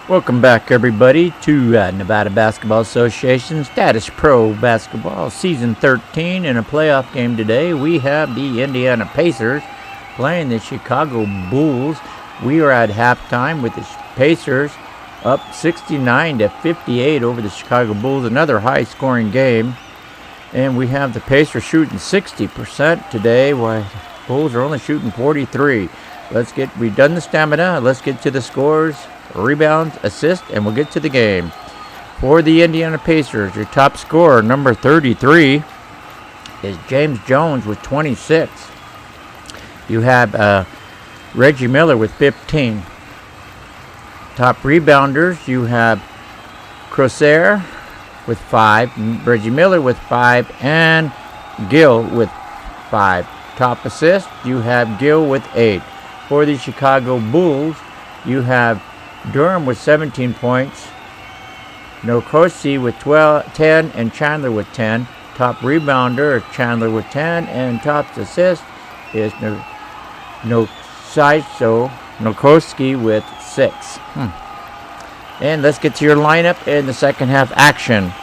Welcome back, everybody, to Nevada Basketball Association Statis-Pro Basketball Season 13. In a playoff game today, we have the Indiana Pacers playing the Chicago Bulls. We are at halftime with the Pacers up 69-58 over the Chicago Bulls. Another high-scoring game. And we have the Pacers shooting 60% today, while the Bulls are only shooting 43%. We've done the stamina. Let's get to the scores. Rebounds, assists, and we'll get to the game. For the Indiana Pacers, your top scorer, number 33, is James Jones with 26. You have Reggie Miller with 15. Top rebounders, you have Crozier with 5, Reggie Miller with 5, and Gill with 5. Top assist, you have Gill with 8. For the Chicago Bulls, you have Durham with 17 points, Nokosi with 10, and Chandler with 10. Top rebounder is Chandler with 10, and top assist is Nokoski with 6. And let's get to your lineup in the second half action.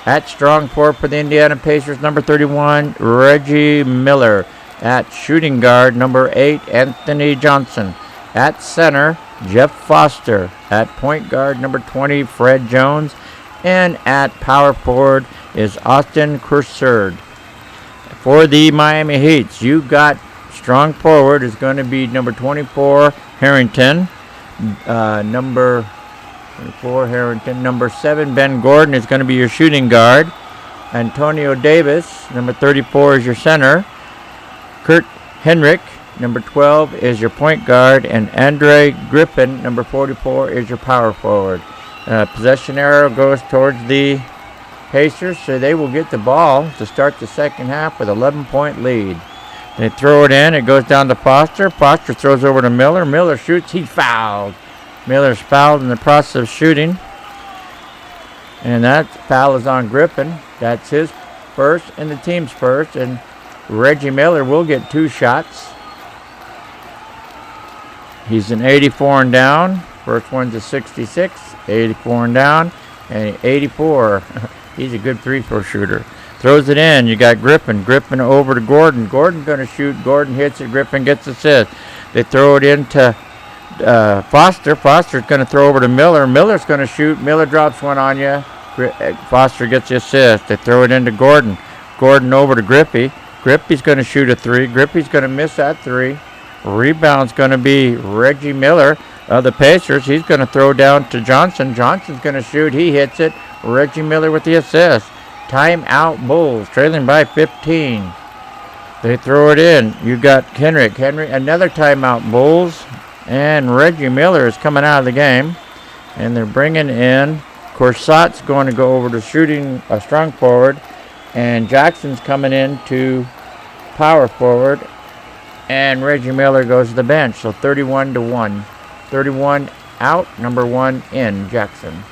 At strong forward for the Indiana Pacers, number 31, Reggie Miller. At shooting guard, number 8, Anthony Johnson. At center, Jeff Foster. At point guard, number 20, Fred Jones. And at power forward is Austin Crussard. For the Miami Heats, you got strong forward is going to be number 24, Harrington. Number 24, Harrington. Number 7, Ben Gordon is going to be your shooting guard. Antonio Davis, number 34, is your center. Kurt Henrik, number 12, is your point guard, and Andre Griffin, number 44, is your power forward. Possession arrow goes towards the Pacers, so they will get the ball to start the second half with 11-point lead. They throw it in. It goes down to Foster. Foster throws over to Miller. Miller shoots. He's fouled. Miller's fouled in the process of shooting. And that foul is on Griffin. That's his first and the team's first. And Reggie Miller will get 2 shots. He's an 84 and down. First one's a 66, 84 and down, and 84. He's a good free throw shooter. Throws it in. You got Griffin. Griffin over to Gordon. Gordon going to shoot. Gordon hits it. Griffin gets assist. They throw it into Foster. Foster's going to throw over to Miller. Miller's going to shoot. Miller drops one on you. Foster gets the assist. They throw it into Gordon. Gordon over to Griffey. Griffey's going to shoot a 3. Griffey's going to miss that 3. Rebound's going to be Reggie Miller of the Pacers. He's going to throw down to Johnson. Johnson's going to shoot. He hits it. Reggie Miller with the assist. Timeout Bulls, trailing by 15. They throw it in. You got Henrik. Another timeout Bulls. And Reggie Miller is coming out of the game. And they're bringing in Corsat's going to go over to shooting a strong forward. And Jackson's coming in to power forward. And Reggie Miller goes to the bench. So 31-1. 31 out, number 1 in, Jackson.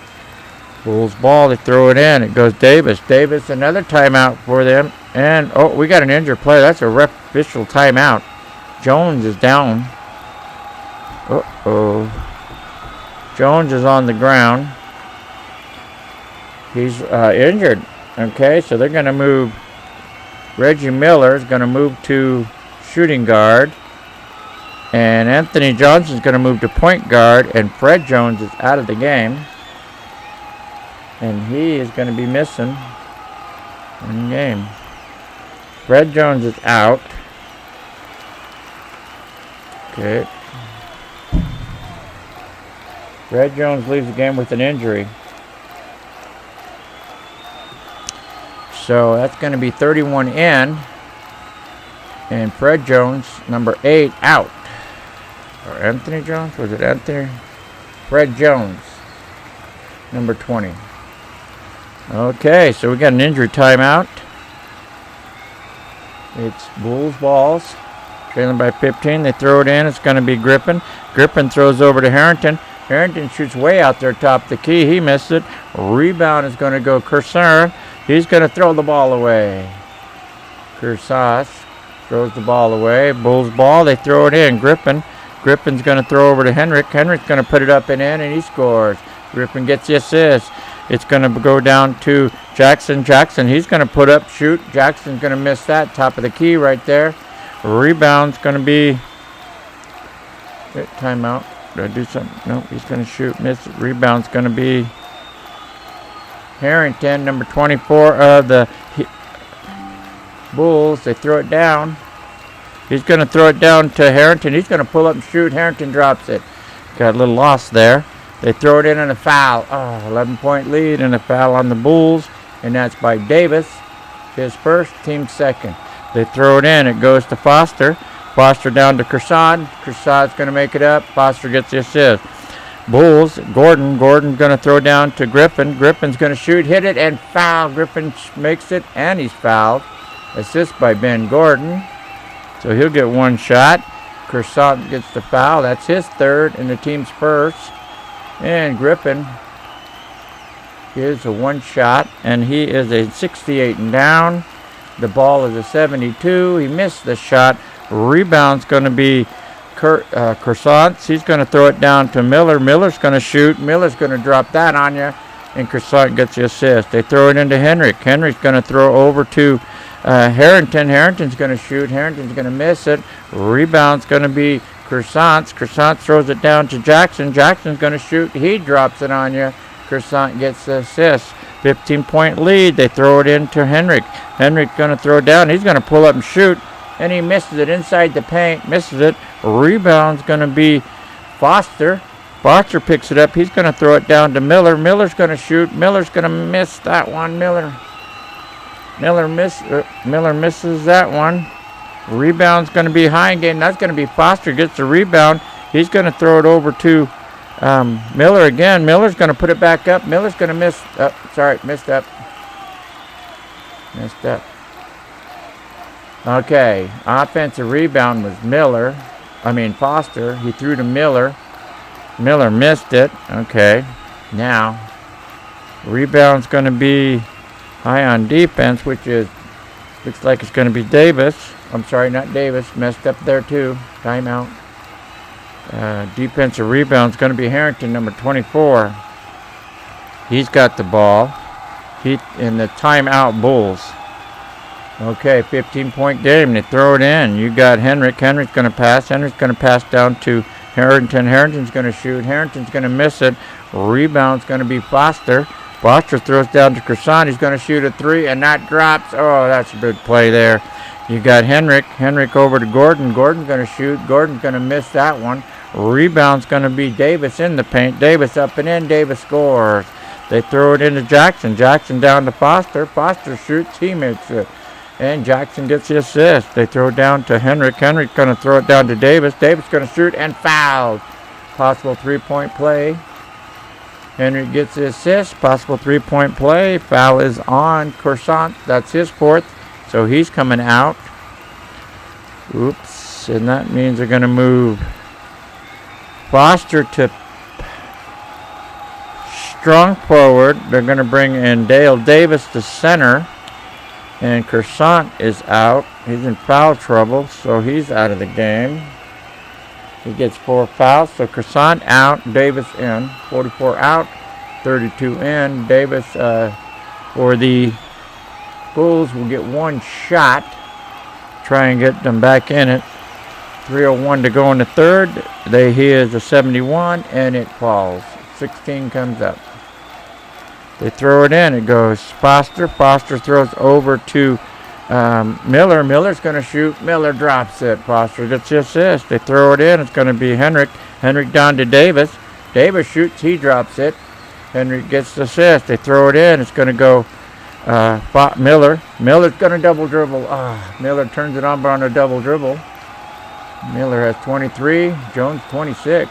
Bulls ball, they throw it in. It goes Davis. Davis, another timeout for them. And, we got an injured player. That's a ref official timeout. Jones is down. Jones is on the ground. He's injured. Okay, so they're going to move. Reggie Miller is going to move to shooting guard. And Anthony Johnson is going to move to point guard. And Fred Jones is out of the game. And he is going to be missing in the game. Fred Jones is out. Okay. Fred Jones leaves the game with an injury. So that's going to be 31 in. And Fred Jones, number 8, out. Or Anthony Jones? Was it Anthony? Fred Jones, number 20. Okay, so we got an injury timeout. It's Bulls balls. Trailing by 15. They throw it in. It's going to be Griffin. Griffin throws over to Harrington. Harrington shoots way out there top the key. He missed it. Rebound is going to go Cursor. He's going to throw the ball away. Cursas throws the ball away. Bulls ball. They throw it in. Griffin's going to throw over to Henrik. Henrik's going to put it up and in, and he scores. Griffin gets the assist. It's going to go down to Jackson. Jackson, he's going to put up, shoot. Jackson's going to miss that. Top of the key right there. Rebound's going to be... Timeout. Did I do something? Nope, he's going to shoot. Miss it. Rebound's going to be Harrington, number 24 of the Bulls. They throw it down. He's going to throw it down to Harrington. He's going to pull up and shoot. Harrington drops it. Got a little loss there. They throw it in and a foul. 11-point lead and a foul on the Bulls. And that's by Davis. His first, team second. They throw it in. It goes to Foster. Foster down to Kershaw. Kershaw's going to make it up. Foster gets the assist. Bulls, Gordon's going to throw down to Griffin. Griffin's going to shoot, hit it, and foul. Griffin makes it, and he's fouled. Assist by Ben Gordon. So he'll get one shot. Kershaw gets the foul. That's his third and the team's first. And Griffin is a one shot, and he is a 68 and down. The ball is a 72. He missed the shot. Rebound's going to be Kershaw. He's going to throw it down to Miller. Miller's going to shoot. Miller's going to drop that on you, and Kershaw gets the assist. They throw it into Henrik. Henrik's going to throw over to Harrington. Harrington's going to shoot. Harrington's going to miss it. Rebound's going to be Kershaw. Kershaw throws it down to Jackson. Jackson's going to shoot. He drops it on you. Kershaw gets the assist. 15-point lead. They throw it into Henrik. Henrik's going to throw it down. He's going to pull up and shoot, and he misses it inside the paint. Misses it. Rebound's going to be Foster. Foster picks it up. He's going to throw it down to Miller. Miller's going to shoot. Miller's going to miss that one. Miller misses that one. Rebound's going to be Heingame. That's going to be Foster. Gets the rebound. He's going to throw it over to Miller again. Miller's going to put it back up. Miller's going to miss. Missed up. Okay. Offensive rebound was Foster. He threw to Miller. Miller missed it. Okay. Now, rebound's going to be high on defense, which looks like it's going to be Davis. I'm sorry, not Davis. Messed up there too. Timeout. Defensive rebound's going to be Harrington, number 24. He's got the ball. He in the timeout Bulls. Okay, 15-point game. They throw it in. You got Henrik. Henrik's going to pass. Henrik's going to pass down to Harrington. Harrington's going to shoot. Harrington's going to miss it. Rebound's going to be Foster. Foster throws down to Kershaw. He's going to shoot a three, and that drops. Oh, that's a big play there. You got Henrik. Henrik over to Gordon. Gordon's going to shoot. Gordon's going to miss that one. Rebound's going to be Davis in the paint. Davis up and in. Davis scores. They throw it into Jackson. Jackson down to Foster. Foster shoots. He makes it. And Jackson gets the assist. They throw it down to Henrik. Henrik's going to throw it down to Davis. Davis going to shoot and foul. Possible three-point play. Henrik gets the assist. Possible three-point play. Foul is on Kershaw. That's his fourth. So he's coming out. Oops. And that means they're going to move Foster to strong forward. They're going to bring in Dale Davis to center. And Kershaw is out. He's in foul trouble, so he's out of the game. He gets 4 fouls, so Kershaw out, Davis in. 44 out, 32 in. Davis for the Bulls will get one shot. Try and get them back in it. 3:01 to go in the third. He is a 71, and it falls. 16 comes up. They throw it in. It goes Foster. Foster throws over to Miller. Miller's going to shoot. Miller drops it. Foster gets the assist. They throw it in. It's going to be Henrik. Henrik down to Davis. Davis shoots. He drops it. Henrik gets the assist. They throw it in. It's going to go Miller. Miller's going to double dribble. Miller turns it on a double dribble. Miller has 23. Jones 26.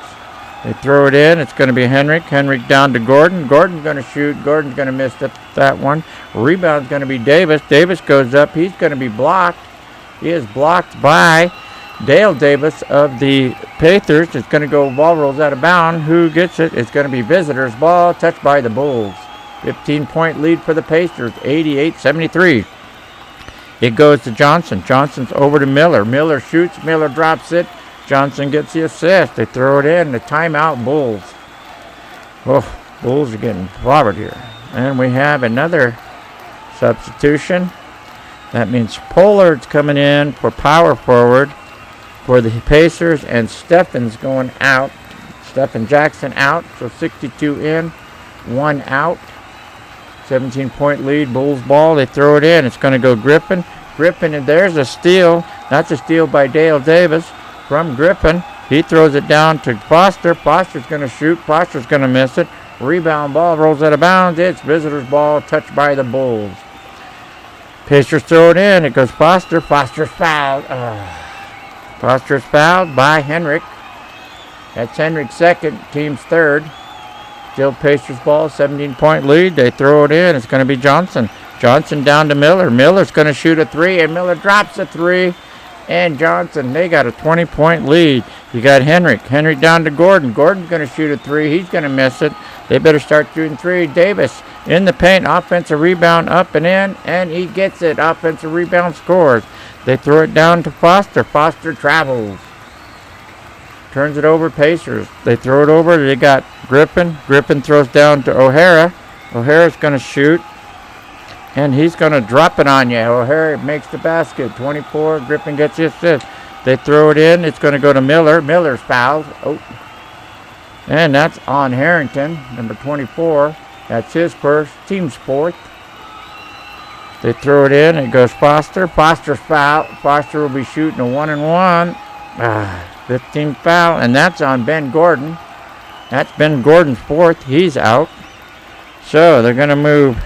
They throw it in. It's going to be Henrik. Henrik down to Gordon. Gordon's going to shoot. Gordon's going to miss that one. Rebound's going to be Davis. Davis goes up. He's going to be blocked. He is blocked by Dale Davis of the Paydirt. It's going to go, ball rolls out of bounds. Who gets it? It's going to be visitors' ball, touched by the Bulls. 15-point lead for the Pacers, 88-73. It goes to Johnson. Johnson's over to Miller. Miller shoots. Miller drops it. Johnson gets the assist. They throw it in. The timeout Bulls. Oh, Bulls are getting clobbered here. And we have another substitution. That means Pollard's coming in for power forward for the Pacers, and Steffen's going out. Stephen Jackson out, so 62 in, 1 out. 17-point lead, Bulls ball. They throw it in. It's going to go Griffin. Griffin, and there's a steal. That's a steal by Dale Davis from Griffin. He throws it down to Foster. Foster's going to shoot. Foster's going to miss it. Rebound ball rolls out of bounds. It's visitors' ball, touched by the Bulls. Pacers throw it in. It goes Foster. Foster's fouled. Foster's fouled by Henrik. That's Henrik's second, team's third. Still Pacers ball, 17-point lead. They throw it in. It's going to be Johnson. Johnson down to Miller. Miller's going to shoot a 3, and Miller drops a 3. And Johnson, they got a 20-point lead. You got Henrik. Henrik down to Gordon. Gordon's going to shoot a 3. He's going to miss it. They better start shooting 3. Davis in the paint. Offensive rebound up and in, and he gets it. Offensive rebound scores. They throw it down to Foster. Foster travels. Turns it over, Pacers. They throw it over. They got Griffin. Griffin throws down to O'Hara. O'Hara's going to shoot. And he's going to drop it on you. O'Hara makes the basket. 24. Griffin gets the assist. They throw it in. It's going to go to Miller. Miller's fouled. Oh. And that's on Harrington, number 24. That's his first. Team's fourth. They throw it in. It goes Foster. Foster's fouled. Foster will be shooting a 1-and-1. 15 foul, and that's on Ben Gordon. That's Ben Gordon's fourth. He's out. So they're going to move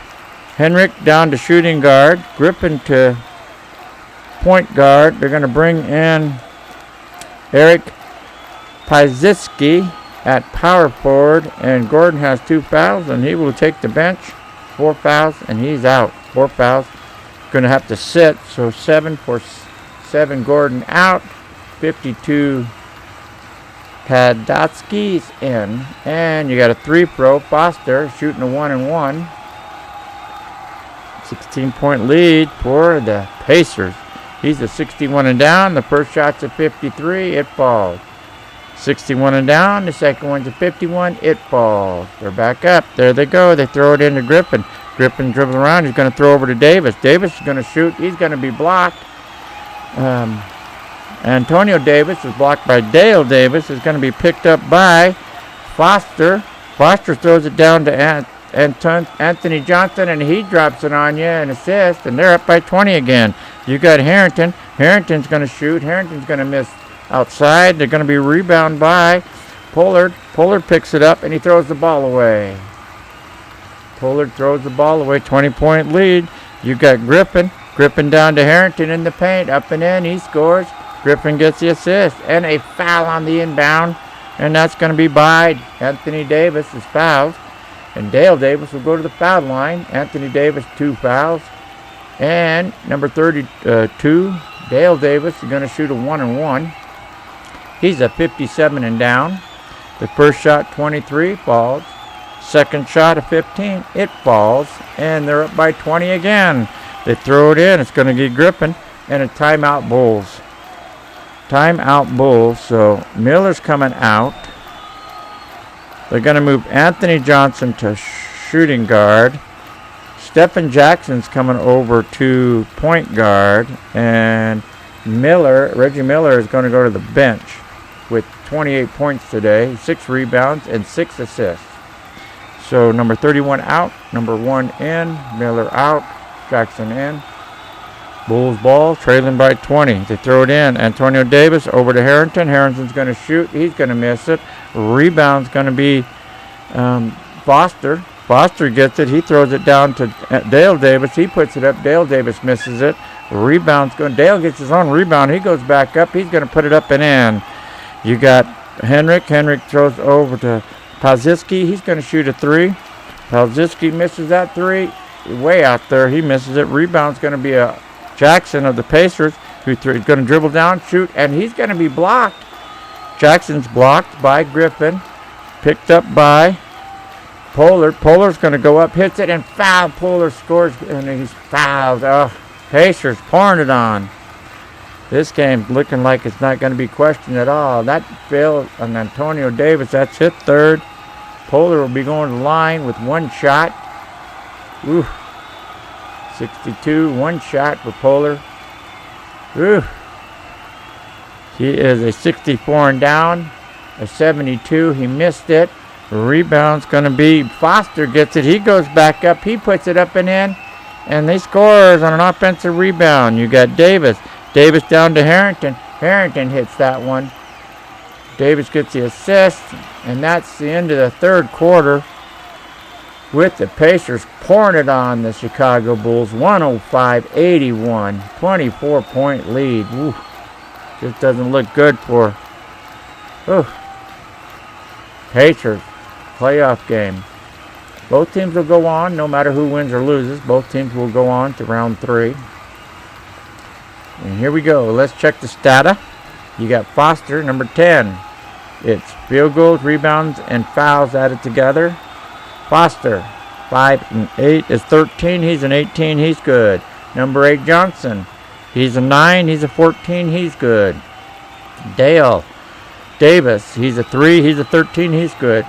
Henrik down to shooting guard, Griffin to point guard. They're going to bring in Eric Pajitsky at power forward, and Gordon has 2 fouls, and he will take the bench. 4 fouls, and he's out. 4 fouls. Going to have to sit, so 7 for 7. Gordon out. 52 Padatsky's in, and you got a 3-pro. Foster shooting a 1-and-1. 16-point lead for the Pacers. He's a 61 and down. The first shot's a 53. It falls. 61 and down. The second one's a 51. It falls. They're back up. There they go. They throw it into Griffin. Griffin dribbles around. He's going to throw over to Davis. Davis is going to shoot. He's going to be blocked. Antonio Davis is blocked by Dale Davis. Is going to be picked up by Foster. Foster throws it down to Anthony Johnson, and he drops it on you, an assist, and they're up by 20 again. You got Harrington. Harrington's going to shoot. Harrington's going to miss outside. They're going to be rebounded by Pollard. Pollard picks it up, and he throws the ball away. Pollard throws the ball away. 20-point lead. You got Griffin. Griffin down to Harrington in the paint. Up and in. He scores. Griffin gets the assist, and a foul on the inbound, and that's going to be by Anthony Davis is fouled, and Dale Davis will go to the foul line. Anthony Davis 2 fouls, and number 32 Dale Davis is going to shoot a 1-and-1. He's a 57 and down. The first shot 23 falls. Second shot a 15, it falls, and they're up by 20 again. They throw it in. It's going to get Griffin, and a timeout Bulls. Timeout Bulls. So Miller's coming out. They're going to move Anthony Johnson to shooting guard. Stephen Jackson's coming over to point guard. And Reggie Miller is going to go to the bench with 28 points today, 6 rebounds, and 6 assists. So number 31 out, number 1 in, Miller out, Jackson in. Bulls ball, trailing by 20. They throw it in. Antonio Davis over to Harrington. Harrington's going to shoot. He's going to miss it. Rebound's going to be Foster. Foster gets it. He throws it down to Dale Davis. He puts it up. Dale Davis misses it. Rebound's going. Dale gets his own rebound. He goes back up. He's going to put it up and in. You got Henrik. Henrik throws over to Pajitsky. He's going to shoot a 3. Pajitsky misses that 3. Way out there. He misses it. Rebound's going to be a Jackson of the Pacers, who's going to dribble down, shoot, and he's going to be blocked. Jackson's blocked by Griffin, picked up by Pollard. Pollard's going to go up, hits it, and foul. Pollard scores, and he's fouled. Oh, Pacers pouring it on. This game's looking like it's not going to be questioned at all. That failed on Antonio Davis. That's hit third. Pollard will be going to the line with one shot. Ooh. 62, one shot for Pollard. Ooh. He is a 64 and down. A 72. He missed it. Rebound's going to be Foster gets it. He goes back up. He puts it up and in. And they scores on an offensive rebound. You got Davis. Davis down to Harrington. Harrington hits that one. Davis gets the assist. And that's the end of the third quarter, with the Pacers pouring it on the Chicago Bulls. 105-81. 24-point lead. Woo. Just doesn't look good for Pacers playoff game. Both teams will go on, no matter who wins or loses. Both teams will go on to round 3. And here we go. Let's check the stata. You got Foster, number 10. It's field goals, rebounds, and fouls added together. Foster, 5 and 8 is 13. He's an 18. He's good. Number 8, Johnson. He's a 9. He's a 14. He's good. Dale Davis. He's a 3. He's a 13. He's good.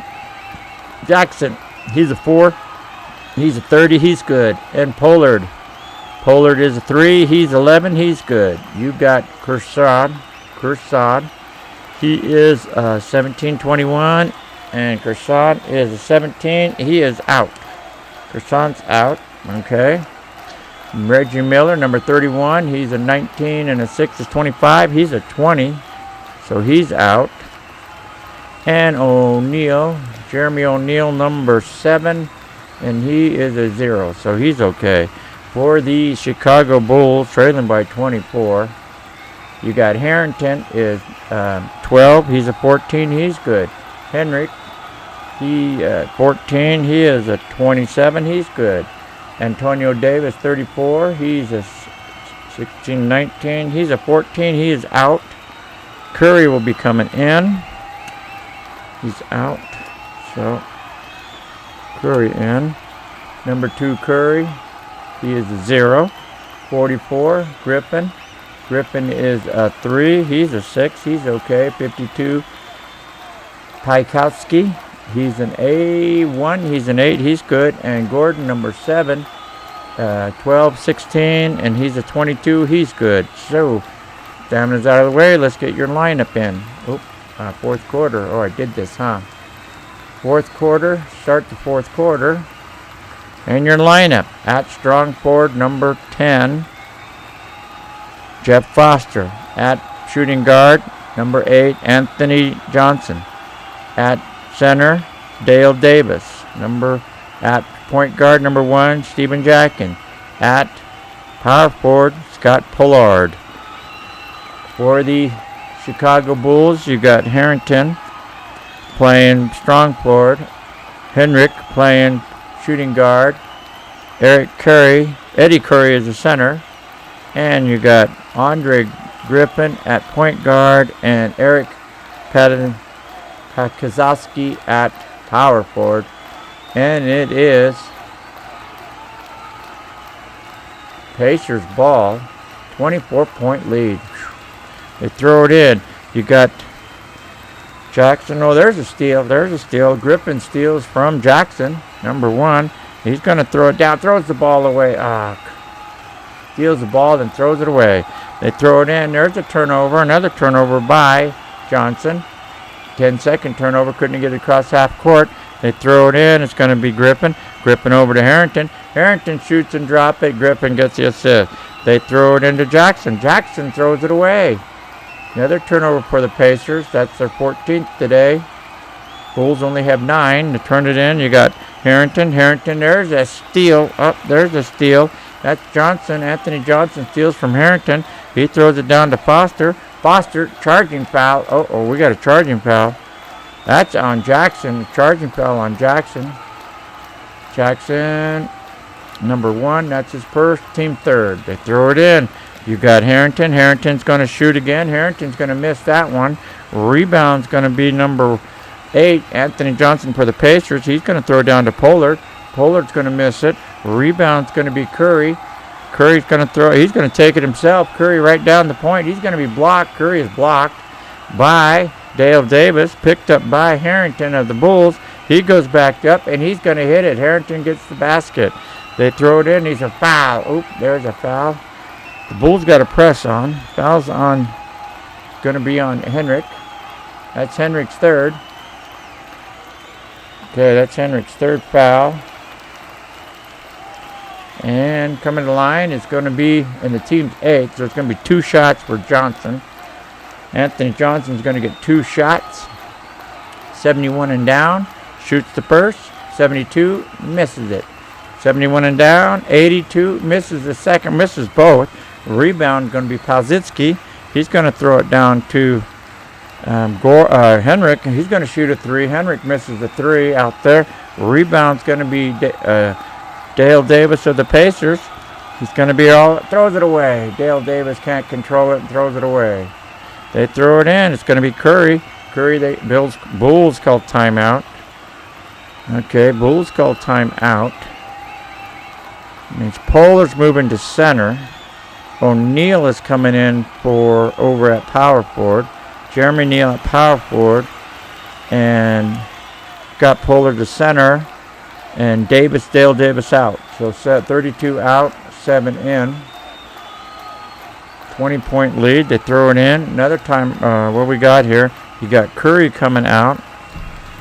Jackson. He's a 4. He's a 30. He's good. And Pollard. Pollard is a 3. He's 11. He's good. You got Kershaw. He is 17-21. And Kershaw is a 17. He is out. Kershaw's out. Okay. Reggie Miller, number 31. He's a 19 and a 6 is 25. He's a 20. So he's out. And O'Neal, Jeremy O'Neal, number 7. And he is a 0. So he's okay. For the Chicago Bulls, trailing by 24. You got Harrington is 12. He's a 14. He's good. Henrik, he 14. He is a 27. He's good. Antonio Davis, 34. He's a 16, 19. He's a 14. He is out. Curry will be coming in. He's out. So, Curry in. Number 2, Curry. He is a 0. 44, Griffin. Griffin is a 3. He's a 6. He's okay. 52, Paikowski. He's an A1. He's an 8. He's good. And Gordon, number 7, 12, 16, and he's a 22. He's good. So, stamina's out of the way. Let's get your lineup in. Fourth quarter. Oh, I did this, huh? Fourth quarter. Start the fourth quarter. And your lineup. At strong forward, number 10, Jeff Foster. At shooting guard, number 8, Anthony Johnson. At center, Dale Davis. At point guard, number 1, Stephen Jackson. At power forward, Scott Pollard. For the Chicago Bulls, you got Harrington playing strong forward, Henrik playing shooting guard, Eddie Curry is the center, and you got Andre Griffin at point guard and Eric Pakazowski at power forward. And it is Pacers ball, 24-point lead. They throw it in. You got Jackson. Oh, there's a steal. Griffin steals from Jackson, number 1. He's going to throw it down. Throws the ball away. Steals the ball, then throws it away. They throw it in. There's a turnover. Another turnover by Johnson. 10-second turnover. Couldn't get it across half court. They throw it in. It's going to be Griffin. Griffin over to Harrington. Harrington shoots and drops it. Griffin gets the assist. They throw it into Jackson. Jackson throws it away. Another turnover for the Pacers. That's their 14th today. Bulls only have 9 to turn it in. You got Harrington. There's a steal. There's a steal. That's Johnson. Anthony Johnson steals from Harrington. He throws it down to Foster. Foster, charging foul. We got a charging foul. That's on Jackson. Charging foul on Jackson. Jackson, number 1. That's his first, team third. They throw it in. You got Harrington. Harrington's going to shoot again. Harrington's going to miss that one. Rebound's going to be number 8, Anthony Johnson for the Pacers. He's going to throw it down to Pollard. Pollard's going to miss it. Rebound's going to be Curry. Curry's going to throw. He's going to take it himself. Curry right down the point. He's going to be blocked. Curry is blocked by Dale Davis. Picked up by Harrington of the Bulls. He goes back up, and he's going to hit it. Harrington gets the basket. They throw it in. He's a foul. Oop, there's a foul. The Bulls got a press on. Foul's on. Going to be on Henrik. That's Henrik's third. Okay, that's Henrik's third foul. And coming to the line is going to be in the team's eighth. So it's going to be 2 shots for Johnson. Anthony Johnson's going to get 2 shots. 71 and down. Shoots the first. 72. Misses it. 71 and down. 82. Misses the second. Misses both. Rebound going to be Pazitsky. He's going to throw it down to Henrik. He's going to shoot a 3. Henrik misses the 3 out there. Rebound's going to be Dale Davis of the Pacers. He's going to be throws it away. Dale Davis can't control it and throws it away. They throw it in. It's going to be Curry. Bulls called timeout. Okay, Bulls called timeout. Means Polar's moving to center. O'Neal is coming in over at power forward. Jeremy Neal at power forward. And got Polar to center. And Dale Davis out. So set 32 out, 7 in. 20-point lead. They throw it in. Another time, what we got here, you got Curry coming out.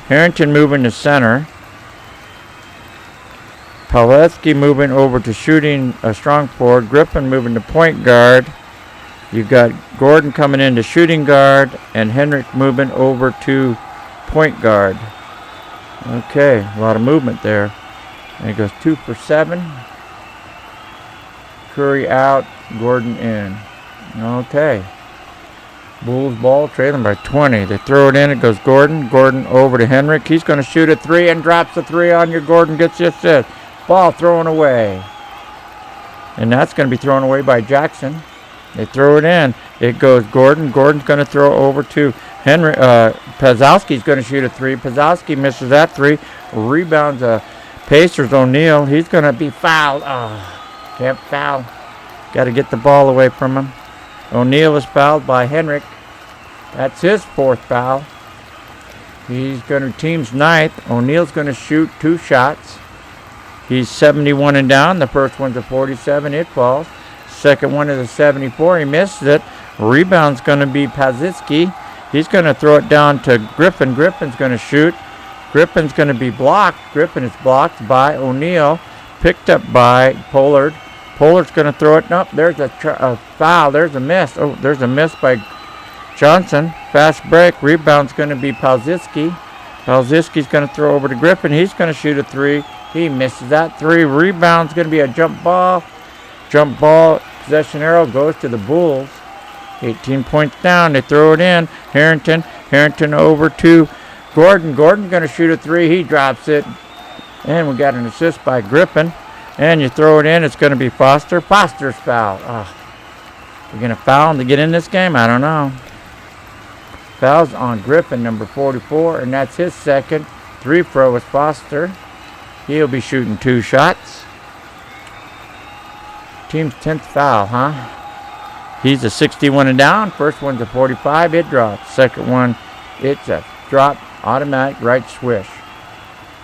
Harrington moving to center. Pawlewski moving over to shooting a strong forward. Griffin moving to point guard. You've got Gordon coming in to shooting guard. And Henrik moving over to point guard. Okay, a lot of movement there. And it goes 2 for 7. Curry out, Gordon in. Okay. Bulls ball trailing by 20. They throw it in. It goes Gordon. Gordon over to Henrik. He's going to shoot a 3 and drops the 3 on your Gordon. Gets the assist. Ball thrown away. And that's going to be thrown away by Jackson. They throw it in. It goes Gordon. Gordon's going to throw over to Henry. Pazowski's going to shoot a 3. Pazowski misses that 3. Rebounds Pacers O'Neal. He's going to be fouled. Oh, can't foul. Got to get the ball away from him. O'Neal is fouled by Henrik. That's his 4th foul. He's going to team's 9th. O'Neal's going to shoot 2 shots. He's 71 and down. The first one's a 47. It falls. Second one is a 74. He missed it. Rebound's going to be Pazitsky. He's going to throw it down to Griffin. Griffin's going to shoot. Griffin's going to be blocked. Griffin is blocked by O'Neal. Picked up by Pollard. Pollard's going to throw it. Nope, there's a foul. There's a miss. Oh, there's a miss by Johnson. Fast break. Rebound's going to be Pazitsky. Pazitsky's going to throw over to Griffin. He's going to shoot a 3. He misses that 3. Rebound's going to be a jump ball. Jump ball. Possession arrow goes to the Bulls. 18 points down. They throw it in. Harrington. Harrington over to Gordon. Gordon's going to shoot a 3. He drops it. And we got an assist by Griffin. And you throw it in. It's going to be Foster. Foster's foul. We're going to foul him to get in this game? I don't know. Foul's on Griffin, number 44. And that's his second. 3 throw is Foster. He'll be shooting 2 shots. Team's 10th foul, huh? He's a 61 and down. First one's a 45. It drops. Second one, it's a drop. Automatic right swish.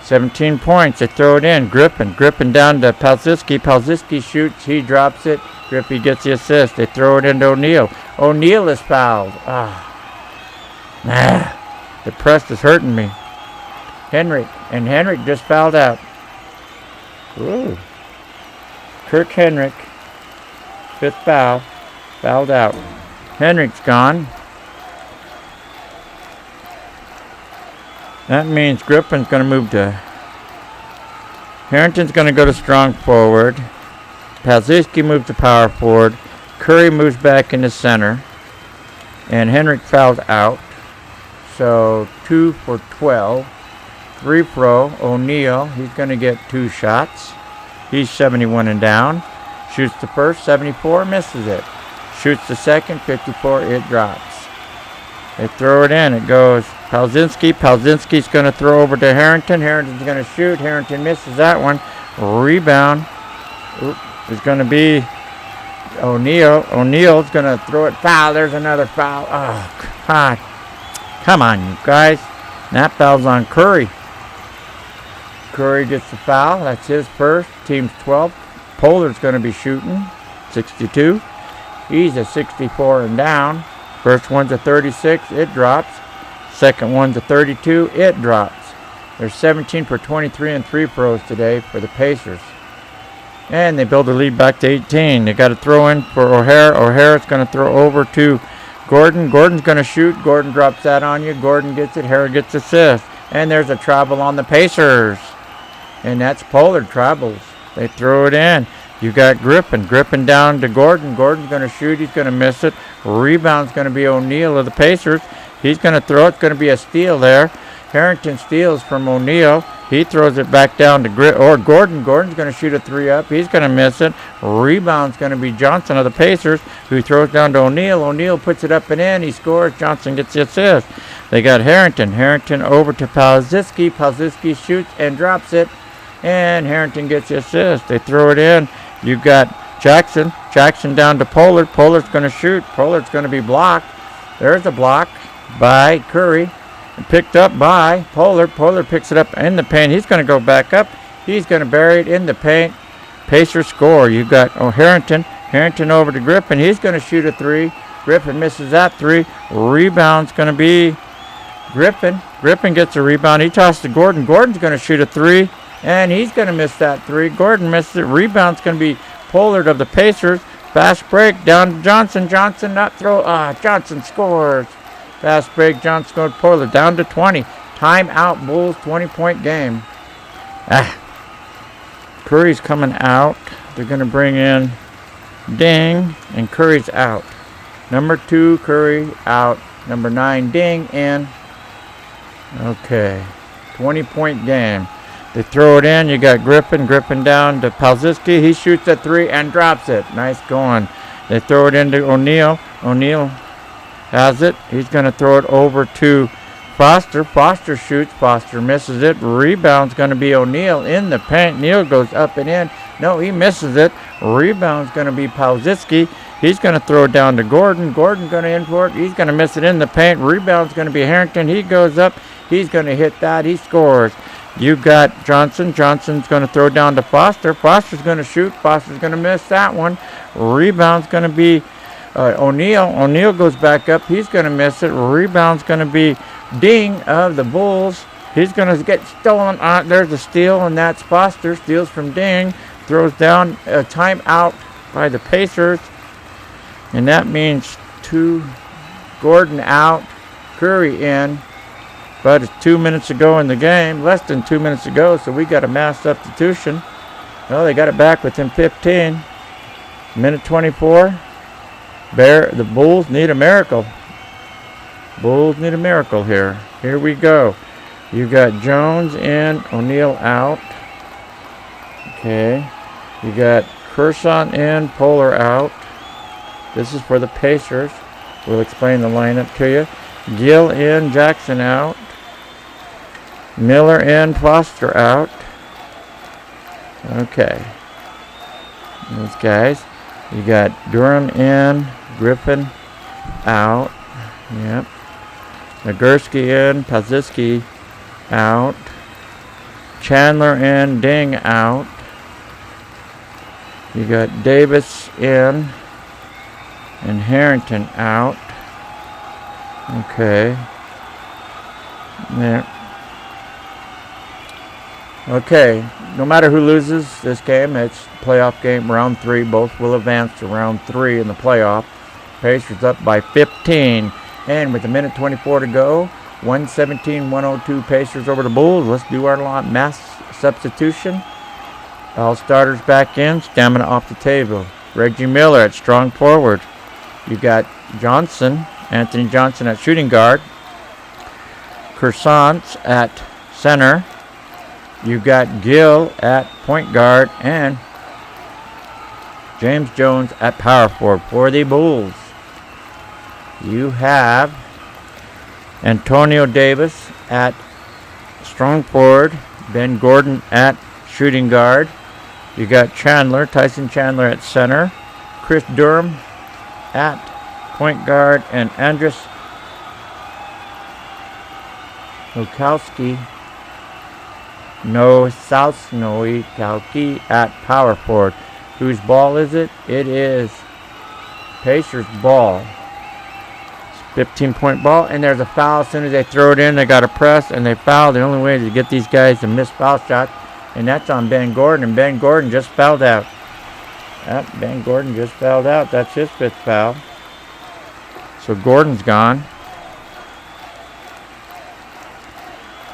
17 points. They throw it in. Griffin. Griffin down to Pazitsky. Pazitsky shoots. He drops it. Griffin gets the assist. They throw it into O'Neal. O'Neal is fouled. The press is hurting me. Henrik. And Henrik just fouled out. Ooh. Kirk Henrik. 5th foul. Fouled out. Henrik's gone. That means Griffin's going to move to... Harrington's going to go to strong forward. Pazitsky moves to power forward. Curry moves back into center. And Henrik fouled out. So 2 for 12. 3 throw. O'Neal. He's going to get 2 shots. He's 71 and down. Shoots the first. 74. Misses it. Shoots the second. 54. It drops. They throw it in. It goes Pazitsky. Pazitsky's going to throw over to Harrington. Harrington's going to shoot. Harrington misses that one. Rebound. Is going to be O'Neal. O'Neal's going to throw it. Foul. There's another foul. Oh, God. Come on, you guys. That foul's on Curry. Curry gets the foul. That's his first. Team's 12th. Pollard's going to be shooting. 62. He's a 64 and down. First one's a 36. It drops. Second one's a 32. It drops. They're 17 for 23 and three throws today for the Pacers. And they build a lead back to 18. They got a throw in for O'Hara. O'Hara's going to throw over to Gordon. Gordon's going to shoot. Gordon drops that on you. Gordon gets it. O'Hara gets assist. And there's a travel on the Pacers. And that's Pollard travels. They throw it in. You got Griffin. Griffin down to Gordon. Gordon's going to shoot. He's going to miss it. Rebound's going to be O'Neal of the Pacers. He's going to throw it. It's going to be a steal there. Harrington steals from O'Neal. He throws it back down to Gordon. Gordon's going to shoot a three up. He's going to miss it. Rebound's going to be Johnson of the Pacers, who throws down to O'Neal. O'Neal puts it up and in. He scores. Johnson gets the assist. They got Harrington. Harrington over to Palczewski. Palczewski shoots and drops it. And Harrington gets the assist. They throw it in. You got Jackson. Jackson down to Pollard. Pollard's going to shoot. Pollard's going to be blocked. There's a block by Curry. Picked up by Pollard. Pollard picks it up in the paint. He's going to go back up. He's going to bury it in the paint. Pacers score. You got Harrington. Harrington over to Griffin. He's going to shoot a three. Griffin misses that three. Rebound's going to be Griffin. Griffin gets a rebound. He tosses to Gordon. Gordon's going to shoot a three. And he's going to miss that three. Gordon misses it. Rebound's going to be Pollard of the Pacers. Fast break down to Johnson. Johnson not throw. Johnson scores. Fast break. Johnson scored. Pollard down to 20. Timeout. Bulls 20-point game. Curry's coming out. They're going to bring in Ding. And Curry's out. Number 2, Curry out. Number 9, Ding in. Okay. 20-point game. They throw it in. You got Griffin. Griffin down to Palczewski. He shoots a three and drops it. Nice going. They throw it into O'Neal. O'Neal has it. He's going to throw it over to Foster. Foster shoots. Foster misses it. Rebound's going to be O'Neal in the paint. Neal goes up and in. No, he misses it. Rebound's going to be Palczewski. He's going to throw it down to Gordon. Gordon's going to in for it. He's going to miss it in the paint. Rebound's going to be Harrington. He goes up. He's going to hit that. He scores. You got Johnson. Johnson's going to throw down to Foster. Foster's going to shoot. Foster's going to miss that one. Rebound's going to be O'Neal. O'Neal goes back up. He's going to miss it. Rebound's going to be Ding of the Bulls. He's going to get stolen. There's a steal, and that's Foster. Steals from Ding. Throws down a timeout by the Pacers. And that means Gordon out, Curry in. But it's 2 minutes to go in the game, less than 2 minutes to go, so we got a mass substitution. Well, they got it back within 15. Minute 24. The Bulls need a miracle. Bulls need a miracle here. Here we go. You got Jones in, O'Neal out. Okay. You got Kerson in, Pollard out. This is for the Pacers. We'll explain the lineup to you. Gill in, Jackson out. Miller in, Foster out. Okay. Those guys. You got Durham in, Griffin out. Yep. Nagurski in, Palczewski out. Chandler in, Ding out. You got Davis in and Harrington out. Okay. There. Okay. No matter who loses this game, it's playoff game, round 3. Both will advance to round 3 in the playoff. Pacers up by 15. And with a minute 24 to go, 117-102 Pacers over the Bulls. Let's do our mass substitution. All starters back in. Stamina off the table. Reggie Miller at strong forward. You got Johnson, Anthony Johnson at shooting guard. Kersant at center. You got Gill at point guard. And James Jones at power forward for the Bulls. You have Antonio Davis at strong forward. Ben Gordon at shooting guard. You got Tyson Chandler at center. Chris Durham at point guard. And Andres No South Snowy Kalki at power forward. Whose ball is it? It is Pacers' ball. 15-point ball, and there's a foul. As soon as they throw it in, they got to press, and they foul. The only way is to get these guys to miss foul shots, and that's on Ben Gordon, and Ben Gordon just fouled out. Ben Gordon just fouled out. That's his 5th foul. So Gordon's gone.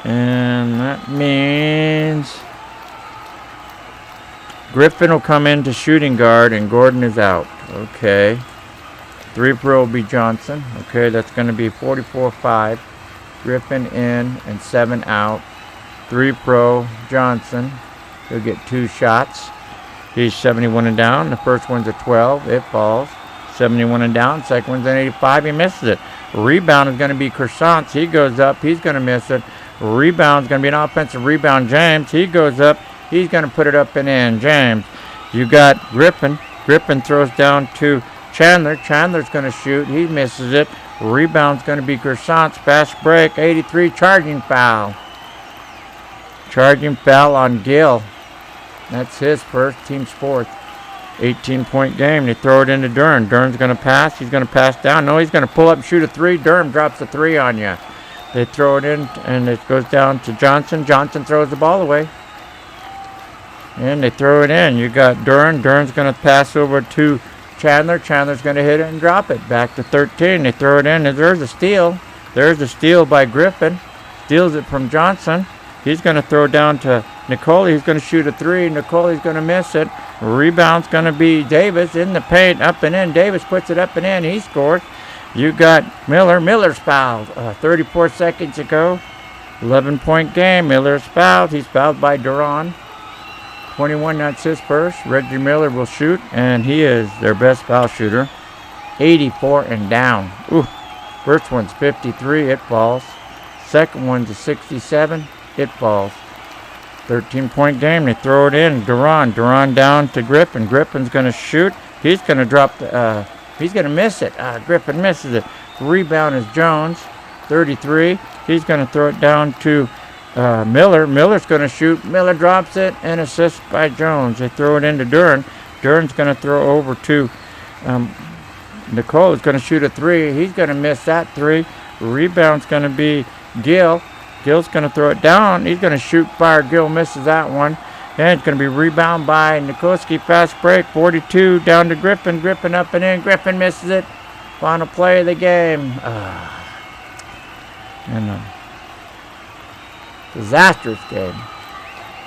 And that means Griffin will come into shooting guard, and Gordon is out. Okay. 3 pro will be Johnson. Okay, that's going to be 44-5. Griffin in and 7 out. 3 pro Johnson. He'll get 2 shots. He's 71 and down. The first one's a 12. It falls. 71 and down. Second one's an 85. He misses it. Rebound is going to be Croissants. He goes up. He's going to miss it. Rebound is going to be an offensive rebound. James. He goes up. He's going to put it up and in. James. You got Griffin. Griffin throws down to Chandler. Chandler's going to shoot. He misses it. Rebound's going to be Croissants. Fast break. 83. Charging foul. Charging foul on Gill. That's his first, team's 4th. 18-point game. They throw it into Durham. Durham's going to pass. He's going to pass down. No, he's going to pull up and shoot a 3. Durham drops a 3 on you. They throw it in, and it goes down to Johnson. Johnson throws the ball away. And they throw it in. You got Durham. Durham's going to pass over to Chandler. Chandler's going to hit it and drop it. Back to 13. They throw it in, and there's a steal. There's a steal by Griffin. Steals it from Johnson. He's going to throw down to Nicole. He's going to shoot a 3. Nicole's going to miss it. Rebound's going to be Davis in the paint, up and in. Davis puts it up and in. He scores. You got Miller. Miller's fouled 34 seconds ago. 11-point game. Miller's fouled. He's fouled by Duran. 21, that's his first. Reggie Miller will shoot, and he is their best foul shooter. 84 and down. Ooh. First one's 53. It falls. Second one's a 67. It falls. 13-point game. They throw it in. Duran down to Griffin. Griffin's going to shoot. He's going to drop the, he's going to miss it. Griffin misses it. Rebound is Jones. 33. He's going to throw it down to Miller. Miller's going to shoot. Miller drops it, and assist by Jones. They throw it into Duran. Duran's going to throw over to Nicole. Is going to shoot a 3. He's going to miss that 3. Rebound's going to be Gill. Gill's going to throw it down. He's going to shoot fire. Gill misses that one. And it's going to be rebound by Nikoski. Fast break. 42 down to Griffin. Griffin up and in. Griffin misses it. Final play of the game. Disastrous game.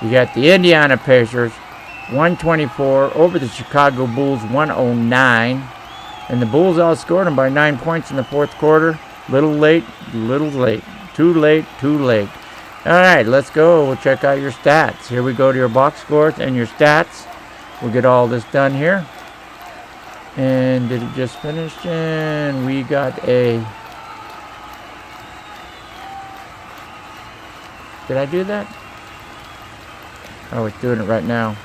You got the Indiana Pacers 124 over the Chicago Bulls 109. And the Bulls outscored them by 9 points in the 4th quarter. Little late. Too late. All right, let's go. We'll check out your stats. Here we go to your box scores and your stats. We'll get all this done here. And did it just finish? And we got a... Did I do that? Oh, it's doing it right now.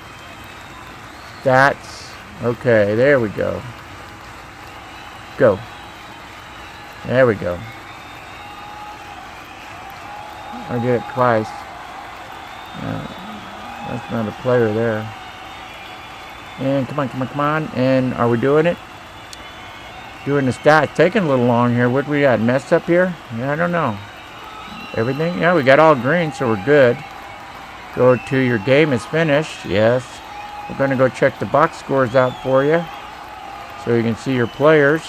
Stats. Okay, there we go. Go. There we go. I did it twice. That's not a player there. And come on. And are we doing it? Doing the stats. Taking a little long here. What we got? Messed up here? Yeah, I don't know. Everything? Yeah, we got all green, so we're good. Go to your game is finished. Yes. We're going to go check the box scores out for you, so you can see your players.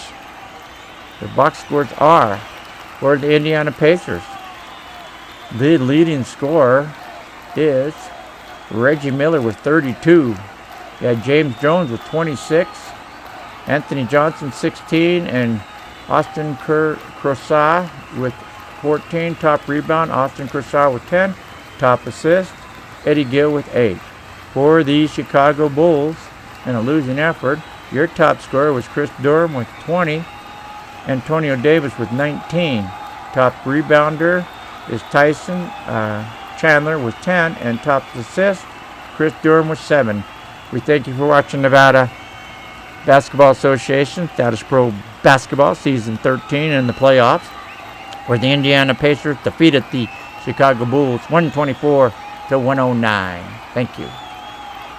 The box scores are for the Indiana Pacers. The leading scorer is Reggie Miller with 32. You got James Jones with 26. Anthony Johnson 16. And Austin Croissant with 14. Top rebound, Austin Croissant with 10. Top assist, Eddie Gill with 8. For the Chicago Bulls, in a losing effort, your top scorer was Chris Durham with 20. Antonio Davis with 19. Top rebounder is Tyson Chandler with 10, and top assist, Chris Durham with 7. We thank you for watching Nevada Basketball Association Statis-Pro Basketball Season 13 in the playoffs, where the Indiana Pacers defeated the Chicago Bulls 124 to 109. Thank you.